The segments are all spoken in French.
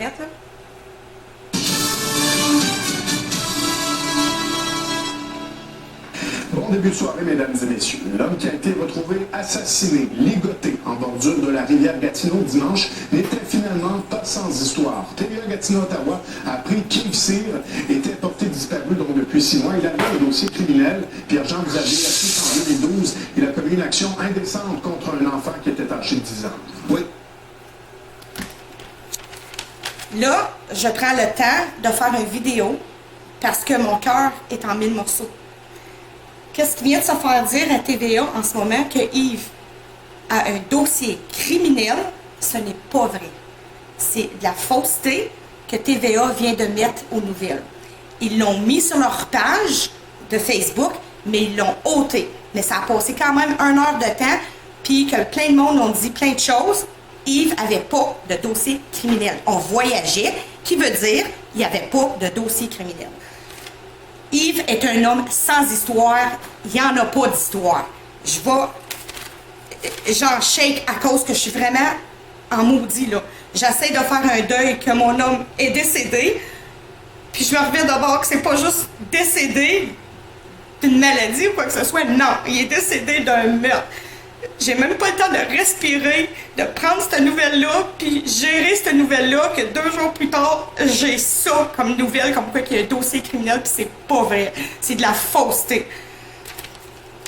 Prête, là? Bon début de soirée, mesdames et messieurs. L'homme qui a été retrouvé assassiné, ligoté en bordure de la rivière Gatineau dimanche n'était finalement pas sans histoire. TVA Gatineau-Ottawa a appris qu'Yves Cyr était porté disparu donc depuis 6 mois. Il avait un dossier criminel. Pierre-Jean, vous avez appris qu'en 2012, il a commis une action indécente contre un enfant qui était âgé de 10 ans. Oui. Là, je prends le temps de faire une vidéo parce que mon cœur est en 1000 morceaux. Qu'est-ce qui vient de se faire dire à TVA en ce moment que Yves a un dossier criminel? Ce n'est pas vrai. C'est de la fausseté que TVA vient de mettre aux nouvelles. Ils l'ont mis sur leur page de Facebook, mais ils l'ont ôté. Mais ça a passé quand même 1 heure de temps, puis que plein de monde ont dit plein de choses. Yves n'avait pas de dossier criminel. On voyageait, qui veut dire qu'il n'y avait pas de dossier criminel. Yves est un homme sans histoire. Il n'y en a pas d'histoire. J'en shake à cause que je suis vraiment en maudit, là. J'essaie de faire un deuil que mon homme est décédé. Puis je me reviens d'abord que c'est pas juste décédé d'une maladie ou quoi que ce soit. Non, il est décédé d'un meurtre. J'ai même pas le temps de respirer, de prendre cette nouvelle-là, puis gérer cette nouvelle-là, que 2 jours plus tard, j'ai ça comme nouvelle, comme quoi qu'il y a un dossier criminel, puis c'est pas vrai. C'est de la fausseté.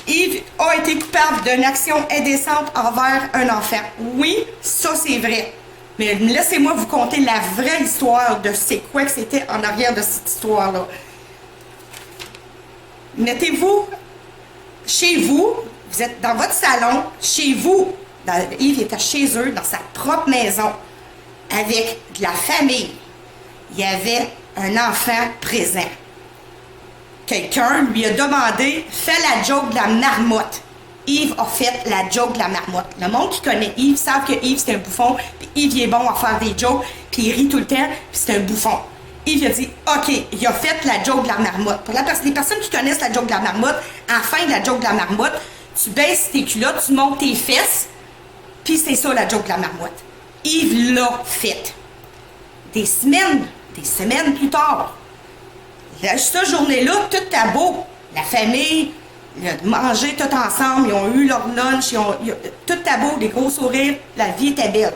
Yves a été coupable d'une action indécente envers un enfant. Oui, ça c'est vrai. Mais laissez-moi vous conter la vraie histoire de c'est quoi que c'était en arrière de cette histoire-là. Mettez-vous chez vous. Vous êtes dans votre salon, chez vous. Yves était chez eux, dans sa propre maison, avec de la famille. Il y avait un enfant présent. Quelqu'un lui a demandé, fais la joke de la marmotte. Yves a fait la joke de la marmotte. Le monde qui connaît Yves savent que Yves c'est un bouffon, puis Yves il est bon à faire des jokes, puis il rit tout le temps, puis c'est un bouffon. Yves a dit, OK, il a fait la joke de la marmotte. Pour les personnes qui connaissent la joke de la marmotte, à la fin de la joke de la marmotte, tu baisses tes culottes, tu montes tes fesses, puis c'est ça la joke de la marmotte. Yves l'a fait. Des semaines plus tard, cette journée-là, tout était beau. La famille, ils ont mangé tout ensemble, ils ont eu leur lunch, tout était beau, des gros sourires, la vie était belle.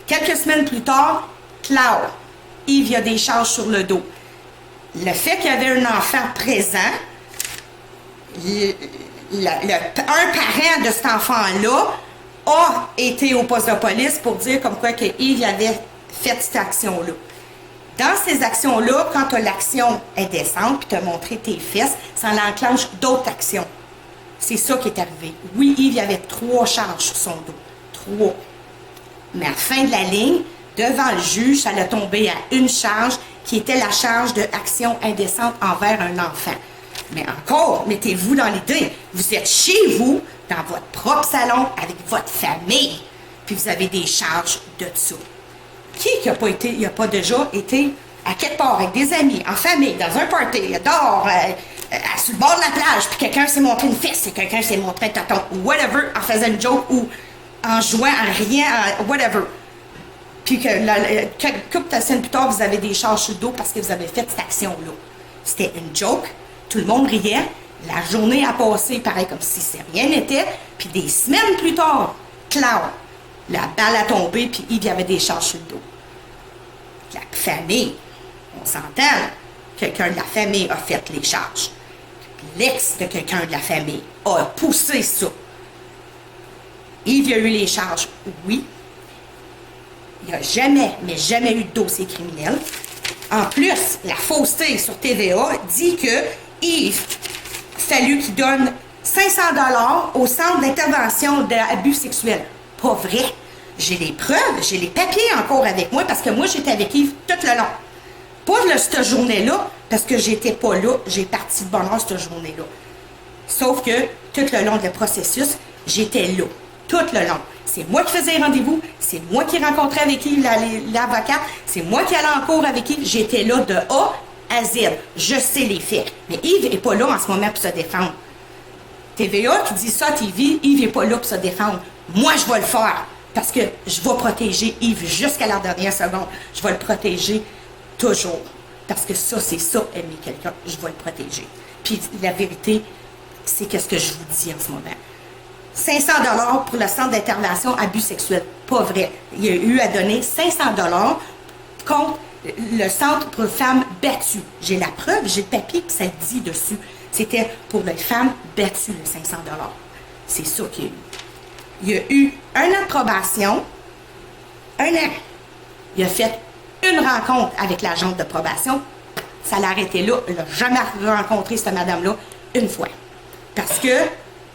Quelques semaines plus tard, Claude, Yves a des charges sur le dos. Le fait qu'il y avait un enfant présent, un parent de cet enfant-là a été au poste de police pour dire comme quoi que Yves avait fait cette action-là. Dans ces actions-là, quand l'action est décente puis tu as montré tes fesses, ça enclenche d'autres actions. C'est ça qui est arrivé. Oui, Yves avait 3 charges sur son dos. 3. Mais à la fin de la ligne, devant le juge, ça l'a tombé à une charge qui était la charge d'action indécente envers un enfant. Mais encore, mettez-vous dans l'idée, vous êtes chez vous, dans votre propre salon, avec votre famille, puis vous avez des charges de ça. Qui n'a pas été, il a pas déjà été à quelque part avec des amis, en famille, dans un party, dehors, sur le bord de la plage, puis quelqu'un s'est montré une fesse, et quelqu'un s'est montré un tonton, ou whatever, en faisant une joke, ou en jouant, en riant, whatever. Puis que quelques couple de semaines plus tard, vous avez des charges sur le dos parce que vous avez fait cette action-là. C'était une joke. Tout le monde riait. La journée a passé, pareil, comme si rien n'était. Puis des semaines plus tard, Claude, la balle a tombé, puis il y avait des charges sur le dos. La famille, on s'entend, quelqu'un de la famille a fait les charges. L'ex de quelqu'un de la famille a poussé ça. Yves a eu les charges, oui. Il n'y a jamais, mais jamais eu de dossier criminel. En plus, la fausseté sur TVA dit que Yves fallu qu'il donne 500 $ au centre d'intervention d'abus sexuels. Pas vrai. J'ai les preuves, j'ai les papiers encore avec moi parce que moi, j'étais avec Yves tout le long. Pas cette journée-là, parce que j'étais pas là, j'ai parti de bonne heure cette journée-là. Sauf que tout le long du processus, j'étais là. Tout le long. C'est moi qui faisais les rendez-vous, c'est moi qui rencontrais avec Yves l'avocate, c'est moi qui allais en cours avec Yves, j'étais là de A à Z. Je sais les faits. Mais Yves n'est pas là en ce moment pour se défendre. TVA qui dit ça à TV, Yves n'est pas là pour se défendre. Moi, je vais le faire. Parce que je vais protéger Yves jusqu'à la dernière seconde. Je vais le protéger toujours. Parce que ça, c'est ça, aimer quelqu'un. Je vais le protéger. Puis la vérité, c'est qu'est-ce que je vous dis en ce moment. 500 $ pour le centre d'intervention abus sexuel. Pas vrai. Il y a eu à donner 500 $ contre le centre pour femmes battues. J'ai la preuve, j'ai le papier, puis ça dit dessus. C'était pour les femmes battues, le 500 $. C'est ça qu'il y a eu. Il y a eu 1 an de probation, 1 an. Il a fait une rencontre avec l'agente de probation. Ça l'a arrêté là. Il n'a jamais rencontré cette madame-là une fois. Parce que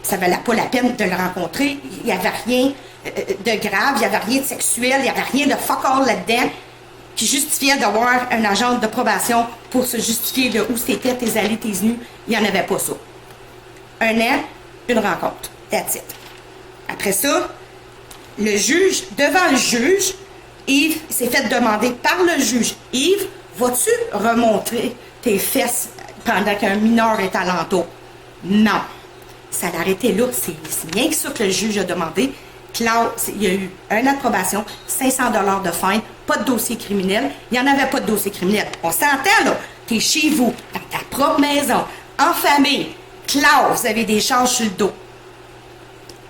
ça ne valait pas la peine de le rencontrer. Il n'y avait rien de grave, il n'y avait rien de sexuel, il n'y avait rien de fuck all là-dedans qui justifiait d'avoir un agent de probation pour se justifier de où c'était, tes allées, tes venues. Il n'y en avait pas ça. 1 an, une rencontre. That's it. Après ça, le juge, devant le juge, Yves s'est fait demander par le juge, Yves, vas-tu remontrer tes fesses pendant qu'un mineur est alentour? Non. Ça l'a arrêté là. C'est rien que ça que le juge a demandé. Claude, il y a eu 1 an de probation, 500 $ de fine, pas de dossier criminel. Il n'y en avait pas de dossier criminel. On s'entend, là. Tu es chez vous, dans ta propre maison, en famille. Claude, vous avez des charges sur le dos.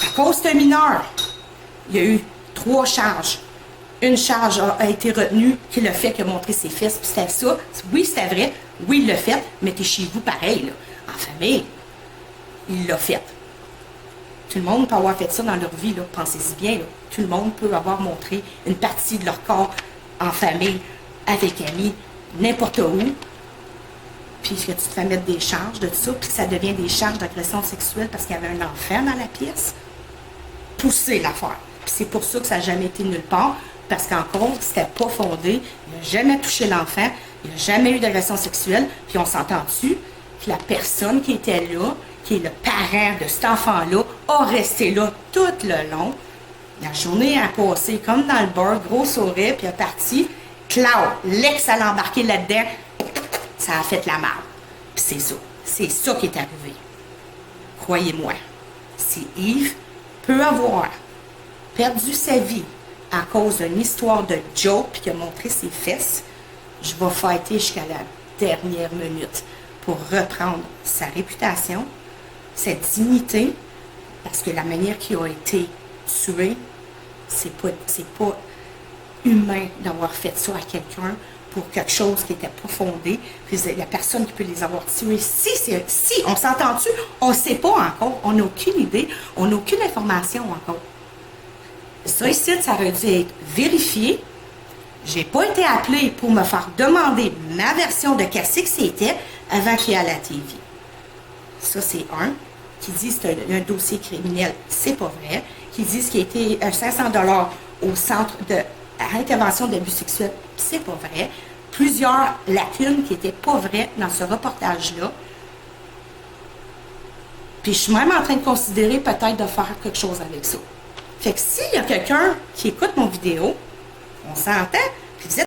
À cause d'un mineur, il y a eu 3 charges. Une charge a été retenue qui le fait qu'il a montré ses fesses, puis c'était ça. Oui, c'était vrai. Oui, il l'a fait, mais t'es chez vous pareil, là. En famille. Il l'a fait. Tout le monde peut avoir fait ça dans leur vie, là. Pensez-y bien, là. Tout le monde peut avoir montré une partie de leur corps en famille, avec amis, n'importe où. Puis que tu te fais mettre des charges de tout ça, puis que ça devient des charges d'agression sexuelle parce qu'il y avait un enfant dans la pièce. Pousser l'affaire. Puis c'est pour ça que ça n'a jamais été nulle part, parce qu'encore, c'était pas fondé. Il n'a jamais touché l'enfant, il n'a jamais eu d'agression sexuelle, puis on s'entend dessus que la personne qui était là, qui est le parent de cet enfant-là, a resté là tout le long. La journée a passé comme dans le bar, gros sourire, puis est parti. Claude, l'ex a embarqué là-dedans, ça a fait la merde. Puis c'est ça. C'est ça qui est arrivé. Croyez-moi, si Yves peut avoir perdu sa vie à cause d'une histoire de joke puis qu'il a montré ses fesses, je vais fighter jusqu'à la dernière minute pour reprendre sa réputation, sa dignité, parce que la manière qu'il a été tué, c'est pas humain d'avoir fait ça à quelqu'un pour quelque chose qui n'était pas fondé. Puis la personne qui peut les avoir tués, si on s'entend-tu, on ne sait pas encore, on n'a aucune idée, on n'a aucune information encore. Ça ici, ça aurait dû être vérifié. J'ai pas été appelée pour me faire demander ma version de qu'est-ce que c'était avant qu'il y ait à la TV. Ça, c'est un. Qui disent que c'est un dossier criminel, c'est pas vrai. Qui disent qu'il a été 500 $ au centre d'intervention d'abus sexuels, c'est pas vrai. Plusieurs lacunes qui n'étaient pas vraies dans ce reportage-là. Puis je suis même en train de considérer peut-être de faire quelque chose avec ça. Fait que s'il y a quelqu'un qui écoute mon vidéo, on s'entend, puis vous êtes